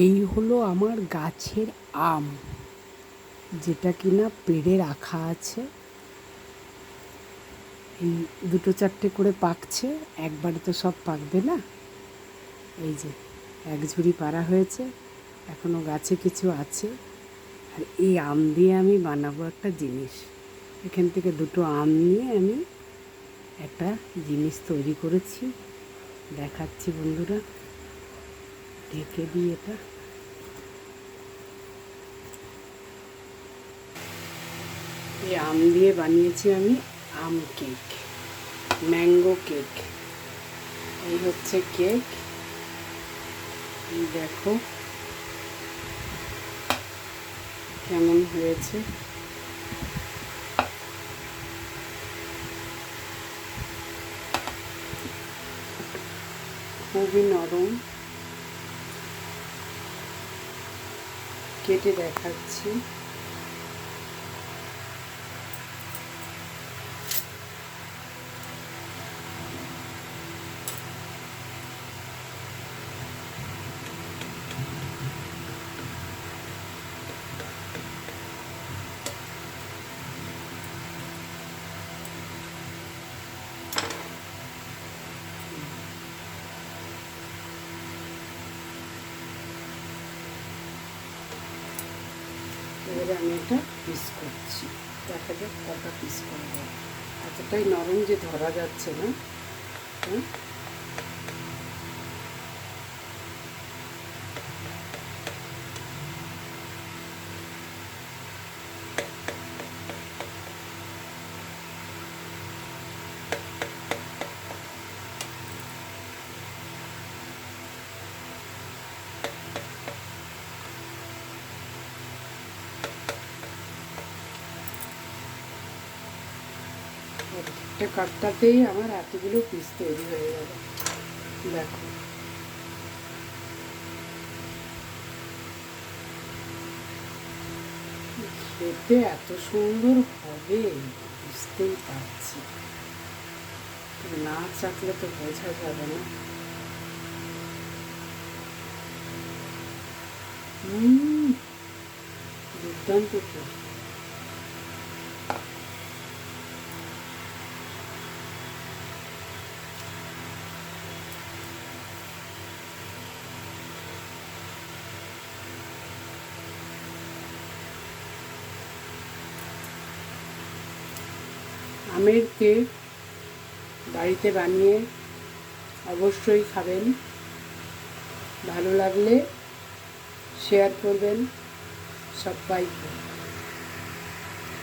এই হলো আমার গাছের আম, যেটা কিনা পেড়ে রাখা আছে। এই দুটো চারটে করে পাকছে, একবারে তো সব পাকবে না। এই যে এক ঝুড়ি পাড়া হয়েছে, এখনও গাছে কিছু আছে। আর এই আম দিয়ে আমি বানাবো একটা জিনিস। এখান থেকে দুটো আম নিয়ে আমি একটা জিনিস তৈরি করেছি, দেখাচ্ছি বন্ধুরা। ঢেকে দিই এটা। এই আম দিয়ে বানিয়েছি আমি আম কেক, ম্যাঙ্গো কেক। এই হচ্ছে কেক, দেখো কেমন হয়েছে। খুবই নরম, কেটে দেখাচ্ছি। এবারে আমি এটা পিস করছি, দেখা যাক কটা পিস করা যায়। এতটাই নরম যে ধরা যাচ্ছে না। একটা কাটটাতেই আমার এতগুলো পিস তৈরি হয়ে গেল, দেখো। খেতে এত সুন্দর হবে বুঝতেই পারছি, না চাকলে তো বোঝা যাবে না। দুর্দান্ত তো। আমের কেক বাড়িতে বানিয়ে অবশ্যই খাবেন। ভালো লাগলে শেয়ার করবেন সবাইকে।